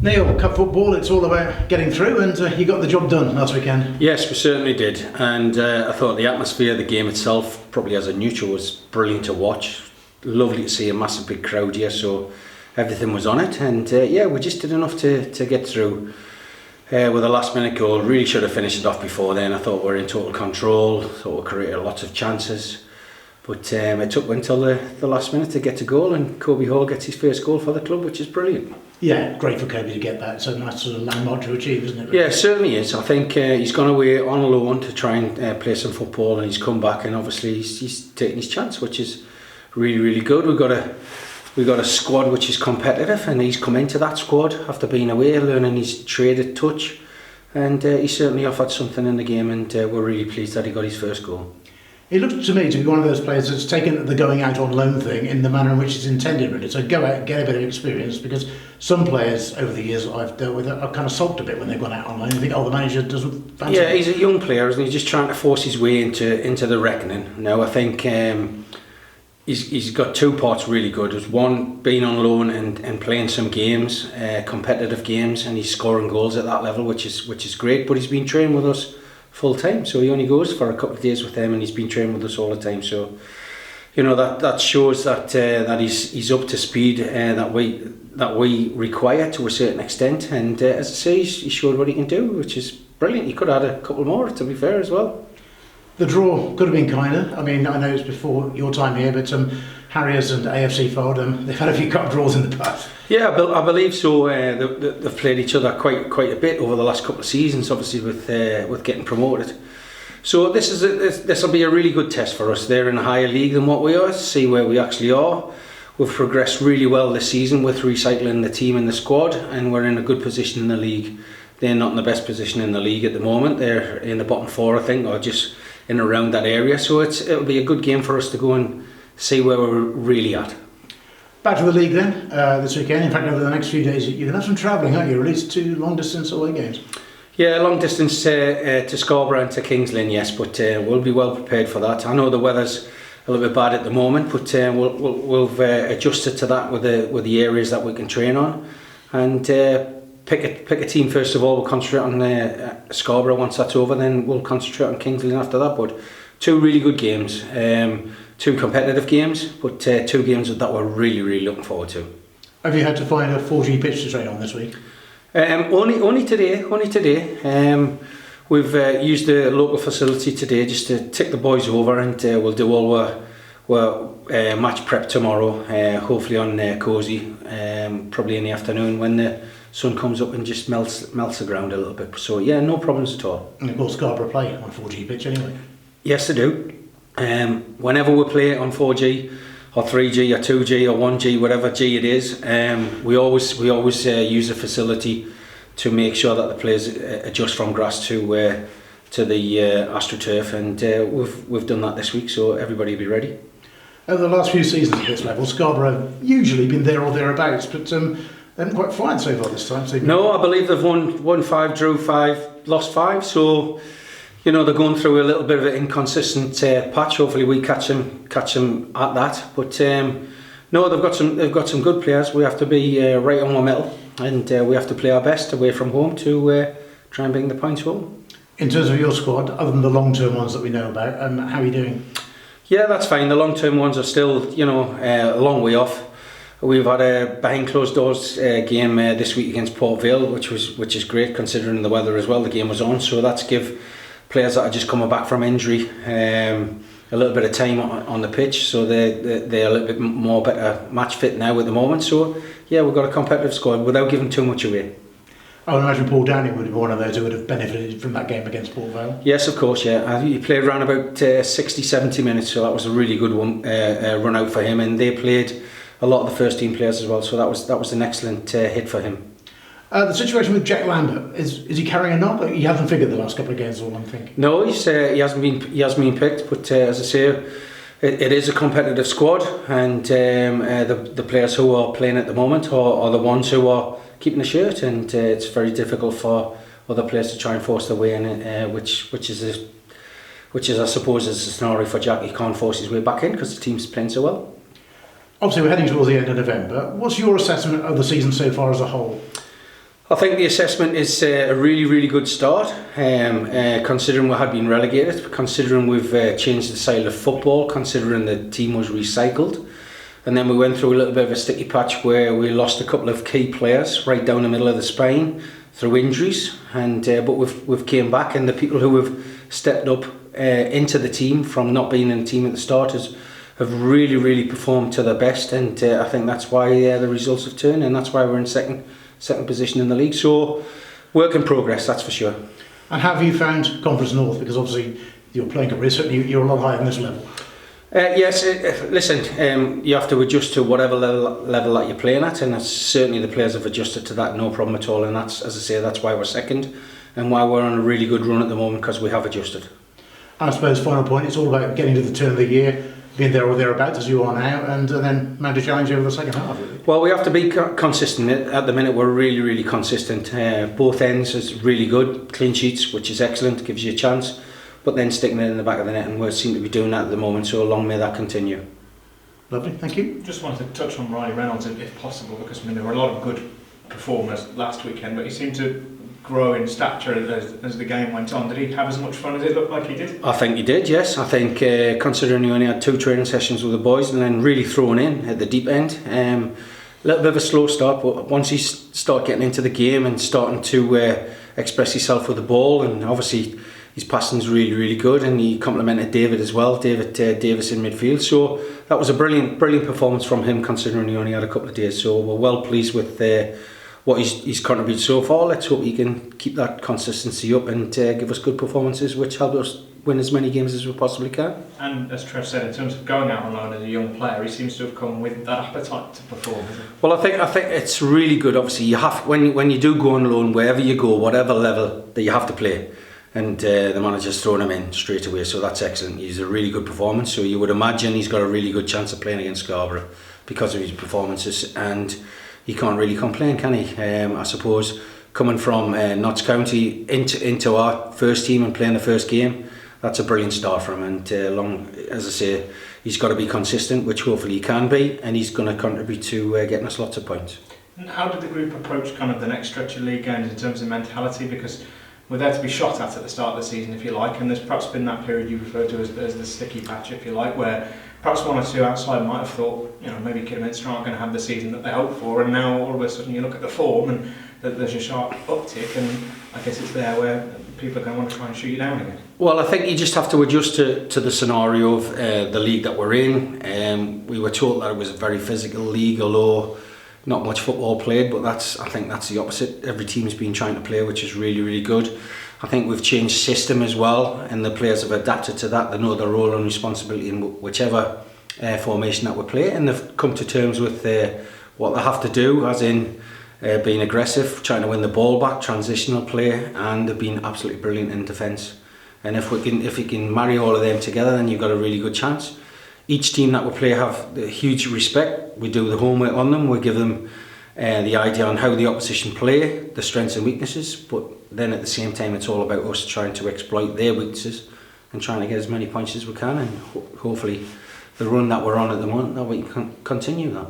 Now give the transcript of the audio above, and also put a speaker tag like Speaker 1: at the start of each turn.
Speaker 1: Neil, cup football, it's all about getting through, and you got the job done last weekend.
Speaker 2: Yes, we certainly did, and I thought the atmosphere of the game itself, probably as a neutral, was brilliant to watch. Lovely to see a massive big crowd here, so everything was on it, and yeah, we just did enough to get through with a last minute goal. Really should have finished it off before then. I thought we were in total control, thought we created lots of chances, but it took until the last minute to get to goal, and Kobe Hall gets his first goal for the club, which is brilliant.
Speaker 1: Yeah, great for Kobe to get that. It's a nice sort of landmark to achieve, isn't it? Really?
Speaker 2: Yeah, it certainly is. I think he's gone away on loan to try and play some football, and he's come back, and obviously he's taken his chance, which is really, really good. We've got a squad which is competitive, and he's come into that squad after being away, learning his trade at touch, and he certainly offered something in the game, and we're really pleased that he got his first goal.
Speaker 1: He looked to me to be one of those players that's taken the going out on loan thing in the manner in which it's intended, really. So go out, get a bit of experience, because some players over the years that I've dealt with are kind of sulked a bit when they've gone out on loan. You think, oh, the manager doesn't fancy
Speaker 2: Yeah, he's a young player, and he's just trying to force his way into the reckoning. Now, I think he's got two parts really good. There's one, being on loan and playing some games, competitive games, and he's scoring goals at that level, which is great. But he's been training with us full time, so he only goes for a couple of days with them, and he's been training with us all the time. So, you know, that shows that he's up to speed, that we require to a certain extent. And as I say, he showed what he can do, which is brilliant. He could have had a couple more, to be fair, as well.
Speaker 1: The draw could have been kinder. I mean, I know it's before your time here, but Harriers and AFC Fordham, they've had a few cup draws in the past.
Speaker 2: Yeah, I believe so. They've played each other quite a bit over the last couple of seasons, obviously with getting promoted. So this will be a really good test for us. They're in a higher league than what we are. See where we actually are. We've progressed really well this season with recycling the team and the squad, and we're in a good position in the league. They're not in the best position in the league at the moment. They're in the bottom four, I think, or just in around that area. So it'll be a good game for us to go and see where we're really at.
Speaker 1: Back to the league then, this weekend. In fact, over the next few days, you're going to have some travelling, aren't you? At least 2 long-distance away games.
Speaker 2: Yeah, long distance to Scarborough and to Kings Lynn, yes, but we'll be well prepared for that. I know the weather's a little bit bad at the moment, but we've adjusted to that with the areas that we can train on, and pick a team first of all. We'll concentrate on Scarborough. Once that's over, then we'll concentrate on Kings Lynn after that. But 2 really good games, 2 competitive games, but 2 games that we're really, really looking forward to.
Speaker 1: Have you had to find a 4G pitch to train on this week?
Speaker 2: Only today. We've used the local facility today just to tick the boys over, and we'll do all our match prep tomorrow, hopefully on Cosy, probably in the afternoon when the sun comes up and just melts the ground a little bit. So yeah, no problems at all.
Speaker 1: And of course Scarborough play on 4G pitch anyway. Yes,
Speaker 2: they do. Whenever we play on 4G or 3G or 2G or 1G, whatever G it is, we always use a facility to make sure that the players adjust from grass to the AstroTurf, and we've done that this week, so everybody will be ready.
Speaker 1: Over the last few seasons at this level, Scarborough have usually been there or thereabouts, but they haven't quite fired so far this time. So
Speaker 2: no, I believe they've won 5, drew 5, lost 5, so you know they're going through a little bit of an inconsistent patch. Hopefully we catch them at that. But no, they've got some good players. We have to be right on our mettle, and we have to play our best away from home to try and bring the points home.
Speaker 1: In terms of your squad, other than the long-term ones that we know about, how are you doing?
Speaker 2: Yeah, that's fine. The long-term ones are still, a long way off. We've had a behind closed doors game this week against Port Vale, which is great considering the weather as well. The game was on, so that's give players that are just coming back from injury a little bit of time on the pitch, so they're a little bit more better match fit now at the moment. So yeah, we've got a competitive squad without giving too much away.
Speaker 1: I would imagine Paul Downing would be one of those who would have benefited from that game against Port Vale.
Speaker 2: Yes, of course, yeah. He played around about 60-70 minutes, so that was a really good one run out for him, and they played a lot of the first team players as well, so that was an excellent hit for him.
Speaker 1: The situation with Jack Lambert, is he carrying a knock? He hasn't figured the last couple of games, all I'm thinking.
Speaker 2: No, he hasn't been picked, but as I say, it is a competitive squad, and the players who are playing at the moment are the ones who are keeping the shirt, and it's very difficult for other players to try and force their way in, which is I suppose is a scenario for Jack. He can't force his way back in because the team's playing so well.
Speaker 1: Obviously we're heading towards the end of November. What's your assessment of the season so far as a whole?
Speaker 2: I think the assessment is a really good start, considering we had been relegated, considering we've changed the style of football, considering the team was recycled, and then we went through a little bit of a sticky patch where we lost a couple of key players right down the middle of the spine through injuries, and but we've came back, and the people who have stepped up into the team from not being in the team at the start have really performed to their best, and I think that's why the results have turned, and that's why we're in second position in the league. So work in progress, that's for sure.
Speaker 1: And have you found Conference North, because obviously you're playing at risk, you're a lot higher than this level?
Speaker 2: Yes, listen, you have to adjust to whatever level that you're playing at, and that's certainly the players have adjusted to that, no problem at all, and that's, as I say, that's why we're second and why we're on a really good run at the moment, because we have adjusted.
Speaker 1: And I suppose final point, it's all about getting to the turn of the year, being there or thereabouts as you are now, and then mount a challenge over the second half. Really.
Speaker 2: Well, we have to be consistent. At the minute we're really consistent. Both ends is really good, clean sheets, which is excellent, gives you a chance, but then sticking it in the back of the net, and we seem to be doing that at the moment, so long may that continue.
Speaker 1: Lovely, thank you.
Speaker 3: Just wanted to touch on Riley Reynolds if possible, because I mean there were a lot of good performers last weekend, but he seemed to grow in stature as the game went on. Did he have as much fun as it looked like he did?
Speaker 2: I think he did, yes. I think considering he only had 2 training sessions with the boys and then really thrown in at the deep end, a little bit of a slow start, but once he started getting into the game and starting to express himself with the ball, and obviously his passing's really good, and he complimented David as well, David Davis in midfield, so that was a brilliant performance from him considering he only had a couple of days, so we're well pleased with what he's contributed so far. Let's hope he can keep that consistency up and give us good performances which help us win as many games as we possibly can.
Speaker 3: And as Trev said, in terms of going out on loan as a young player, he seems to have come with that appetite to perform, isn't he?
Speaker 2: Well, I think it's really good. Obviously, you have when you do go on loan, wherever you go, whatever level that you have to play, and the manager's thrown him in straight away, so that's excellent. He's a really good performance, so you would imagine he's got a really good chance of playing against Scarborough because of his performances, and he can't really complain, can he? I suppose coming from Notts County into our first team and playing the first game, that's a brilliant start for him, and as I say, he's got to be consistent, which hopefully he can be, and he's going to contribute to getting us lots of points.
Speaker 3: And how did the group approach kind of the next stretch of league games in terms of mentality? Because we're there to be shot at the start of the season, if you like, and there's perhaps been that period you refer to as the sticky patch, if you like, where perhaps one or two outside might have thought, maybe Kidderminster aren't going to have the season that they hope for, and now all of a sudden you look at the form and there's a sharp uptick, and I guess it's there where people are going to want to try and shoot you down again. Well,
Speaker 2: I think you just have to adjust to the scenario of the league that we're in. We were told that it was a very physical league, although not much football played, but I think that's the opposite. Every team's been trying to play, which is really good. I think we've changed system as well, and the players have adapted to that. They know their role and responsibility in whichever formation that we play, and they've come to terms with what they have to do, as in being aggressive, trying to win the ball back, transitional play, and they've been absolutely brilliant in defence. And if we can marry all of them together, then you've got a really good chance. Each team that we play have the huge respect. We do the homework on them. We give them the idea on how the opposition play, the strengths and weaknesses, but then at the same time it's all about us trying to exploit their weaknesses and trying to get as many points as we can, and hopefully the run that we're on at the moment, that we can continue that.